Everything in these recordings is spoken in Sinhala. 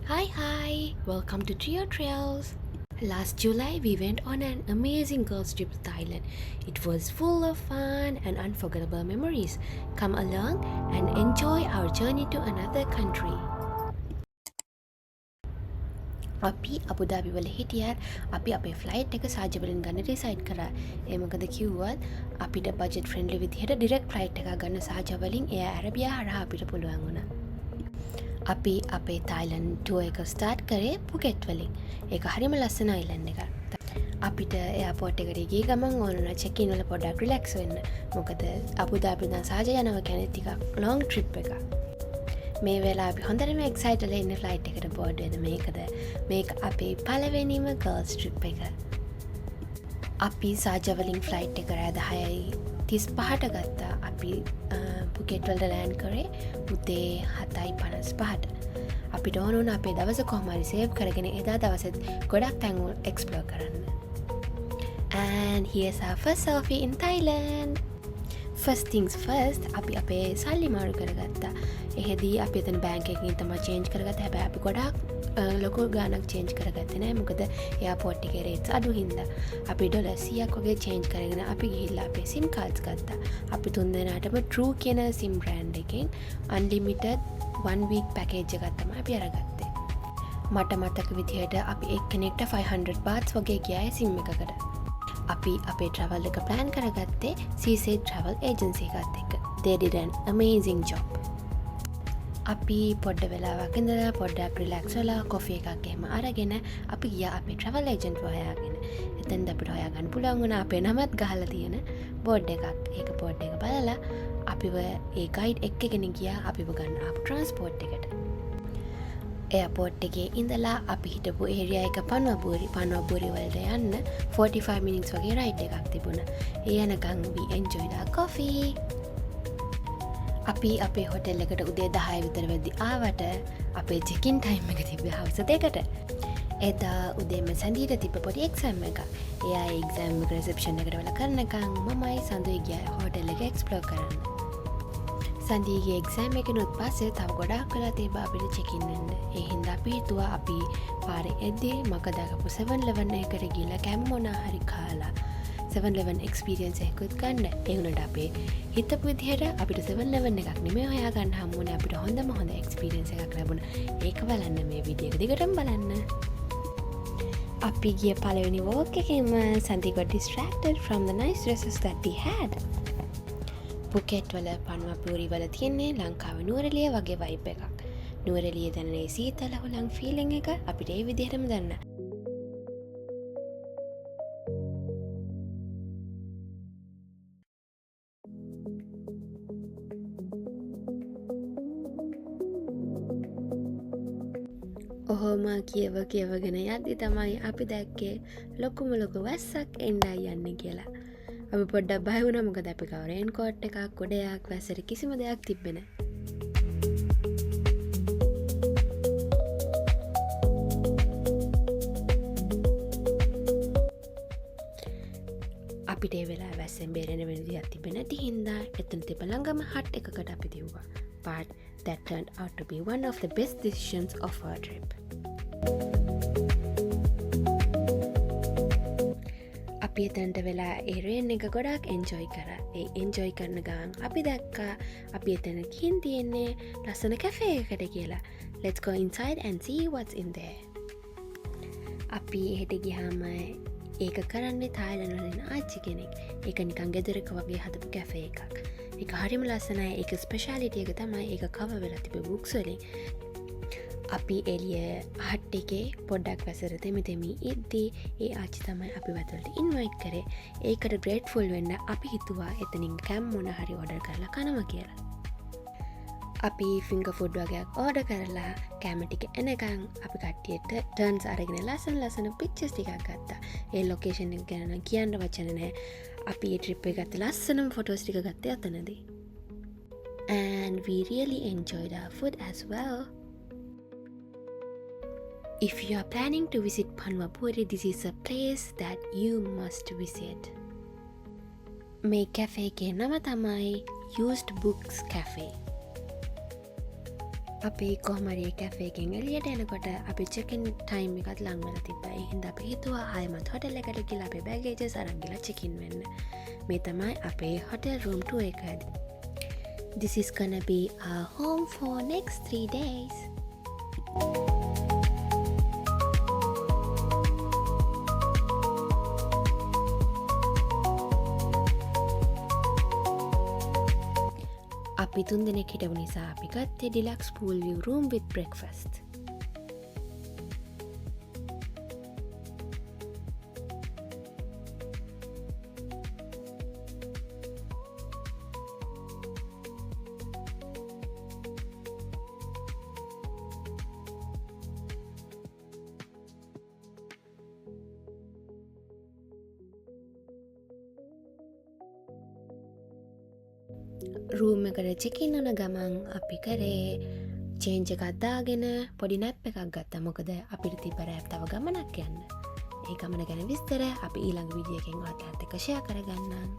Hi, welcome to Trio Trails. Last July, we went on an amazing girls' trip to Thailand. It was full of fun and unforgettable memories. Come along and enjoy our journey to another country. අපි අබුදාබි වල හිටියත් අපි අපේ ෆ්ලයිට් එක සාජවලින් ගන්න ඩිසයිඩ් කරා. ඒ මොකද කිව්වත් අපිට බජට් ෆ්‍රෙන්ඩ්ලි විදිහට ඩිරෙක්ට් ෆ්ලයිට් එකක් ගන්න සාජවලින් එයා ඇරබියා හරහා අපිට පුළුවන් වුණා. අපි අපේ තායිලන්ඩ් ටුවර් එක ස්ටාර්ට් කරේ පුකෙට් වලින්. ඒක හරිම ලස්සන අයිලන්ඩ් එකක්. අපිට එයාපෝට් එකට ගිය ගමන් ඕන වුණා චෙක් ඉන් වල පොඩ්ඩක් රිලැක්ස් වෙන්න. මොකද අබුදාබි ඉඳන් සාජ යනවා කියන්නේ ටිකක් ලොන්ග් ට්‍රිප් එකක්. මේ වෙලා අපි හොඳටම එක්සයිට්ඩ් වෙලා ඉන්න ෆ්ලයිට් එකට බෝඩ් වෙන මේක අපේ පළවෙනිම ගර්ල්ස් ට්‍රිප් එක. අපි සාජවලින් ෆ්ලයිට් එක රෑ 10:35ට ගත්තා. අපි පුකෙට් වලට ලෑන්ඩ් කරේ උදේ 7:55ට. අපිට ඕන වුණා අපේ දවස කොහොම හරි සේව් කරගෙන එදා දවසෙත් ගොඩක් තැන් එක්ස්ප්ලෝර් කරන්න. And here's our first selfie in Thailand. First things first, අපි අපේ සල්ලි මාරු කරගත්තා. එහෙදී අපි එතන බැංක් එකකින් තමයි චේන්ජ් කරගත්තේ. හැබැයි අපි ගොඩාක් ලොකු ගාණක් චේන්ජ් කරගත්තේ නෑ. මොකද එයාපෝට් එකේ රේට්ස් අඩු හින්දා. අපි ඩොලර් 100ක් වගේ චේන්ජ් කරගෙන අපි ගිහිල්ලා අපේ SIM cards ගත්තා. අපි තුන් දෙනාටම True කියන SIM brand එකෙන් unlimited 1 week package එකක් තමයි අපි අරගත්තේ. මට මතක විදිහට අපි එක්කෙනෙක්ට 500 bahts වගේ ගියායි SIM එකකට. අපි අපේ travel එක plan කරගත්තේ CC Travel Agency එකත් එක්ක. They did an amazing job. අපි පොඩ්ඩ වෙලාවක් ඉඳලා පොඩ්ඩක් රිලැක්ස් වෙලා කොෆි එකක් එහෙම අරගෙන අපි ගියා අපේ travel agent හොයාගෙන. එතෙන්ද අපිට හොයාගන්න පුළුවන් වුණා අපේ නමත් ගහලා තියෙන බෝඩ් එකක්. ඒක බෝඩ් එක බලලා අපිව ඒ ගයිඩ් එක්කගෙන ගියා අපිව ගන්න ආපු ට්‍රාන්ස්පෝර්ට් එකට. එයාපෝට් එකේ ඉඳලා අපි හිටපු ඒරියා එක පන්වබුරි වලට යන්න 45 minutes වගේ රයිඩ් එකක් තිබුණා. ඒ යනකම් we enjoyed our coffee. අපි අපේ හොටෙල් එකට උදේ 10 විතර වෙද්දි ආවට අපේ චෙකින් ටයිම් එක තිබ්බේ හවස 2ට. එදා උදේම සඳීට තිබ්බ පොඩි එක්සෑම් එකක්. එයා ඒ එක්සෑම් එක රිසෙප්ෂන් එකට වෙලා කරනකම් මමයි සඳුයි ගියා හොටෙල් එක එක්ස්ප්ලෝර් කරන්න. සන්දීගේ එක්සෑම් එකනුත් පස්සේ තව ගොඩක් වෙලා තිබ්බා අපිට චෙකින් වෙන්න. ඒ හින්දා අපි හිතුවා අපි පාරේ එද්දී මක දාගපු 7-Eleven එකට ගිහලා කැම මොනා හරි කාලා 7-Eleven experience එකකුත් ගන්න. ඒ වුණාට අපේ හිතපු විදිහට අපිට 7-Eleven එකක් නෙමෙයි හොයාගන්න හම්බුනේ. අපිට හොඳ experience එකක් ලැබුණා. ඒක බලන්න මේ වීඩියෝ එක දිගටම බලන්න. අපි ගිය පළවෙනි walk එකේම සන්දී got distracted from the nice dresses that we had. පුකෙට් වල පන්වපුරි වල තියෙන්නේ ලංකාවේ නුවරඑළිය වගේ වයිබ් එකක්. නුවරඑළිය දැනෙන සීතල හුලං ෆීලිං එක අපිට ඒ විදිහටම දැනන. ඔහොම කියවගෙන යද්දි තමයි අපි දැක්කේ ලොකුම වැස්සක් එන්නයි යන්නේ කියලා. අපි පොඩ්ඩක් බය වුණා මොකද අපි ගාව රේන් කෝට් එකක් කොඩයක් වැස්සට කිසිම දෙයක් තිබ්බේ නැහැ. අපිට ඒ වෙලාව වැස්සෙන් බේරෙන්න වෙන දෙයක් තිබ්බේ නැති හින්දා එතන තිබ්බ ළඟම හට් එකකට අපි දිව්වා. But that turned out to be one of the best decisions of our trip. අපි එතනට වෙලා ඒ රේන් එක ගොඩාක් එන්ජොයි කරා. ඒ එන්ජොයි කරන ගමන් අපි දැක්කා අපි එතන ගිහින් තියෙන්නේ ලස්සන කැෆේ එකකට කියලා. Let's go inside and see what's in there. අපි එහෙට ගියාම ඒක කරන්නේ තායිලන්ඩ් වලින් ආච්චි කෙනෙක්. ඒක නිකන් ගෙදරක වගේ හදපු කැෆේ එකක්. ඒක හරිම ලස්සනයි. ඒක ස්පෙෂාලිටි එක තමයි ඒක කවර් වෙලා තිබෙ බුක්ස් වලින්. අපි එළිය හට් එකේ පොඩ්ඩක් වැසර තෙමි ඉද්දී ඒ ආච්චි තමයි අපි වතලට ඉන්වයිට් කරේ. ඒකට ග්‍රේට්ෆුල් වෙන්න අපි හිතුවා එතනින් කැම් මොන හරි ඕඩර් කරලා කනවා කියලා. අපි ෆිංගර් ෆුඩ් වගේක් ඕඩර් කරලා කැම ටික එනකන් අපි කට්ටියට ටර්න්ස් අරගෙන ලස්සන පික්චර්ස් ටිකක් ගත්තා. ඒ ලොකේෂන් එක ගැන නම් කියන්න වචන නැහැ. අපි ඒ ට්‍රිප් එක ගත්ත ලස්සනම ෆොටෝස් ටික ගත්තේ අතනදී. And we really enjoyed our food as well. If you are planning to visit Panwapuri, this is a place that you must visit. මේ කැෆේ එකේ නම තමයි Used Books Cafe. අපි කොහමරි කැෆේකෙන් එලියට එනකොට අපි චෙකන් ටයිම් එකත් ලංවල තිබයි හිද අප හිතුවා ආයමත් හොටල් එකට කියලා අපේ බැගේජ සරංගිල චෙකින් වෙන්න මේ තමයි අපේ හොටල් රූම්ටුව එකද This is gonna be our home for next 3 days. අපි 3 දෙනෙක් හිටපු නිසා අපි ගත්තේ ඩිලක්ස් pool view room with breakfast. Room එකට චෙකින් වුණ ගමන් අපි කරේ චේන්ජ් එකක් දාගෙන පොඩි නැප් එකක් ගත්තා මොකද අපිට තිබ්බ රෑප් තව ගමනක් යන්න. ඒ ගමන ගැන විස්තර අපි ඊළඟ වීඩියෝ එකෙන් ඔයාලට එක්ක share කරගන්නම්.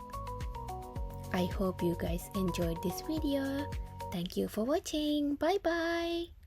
I hope you guys enjoyed this video. Thank you for watching. Bye bye.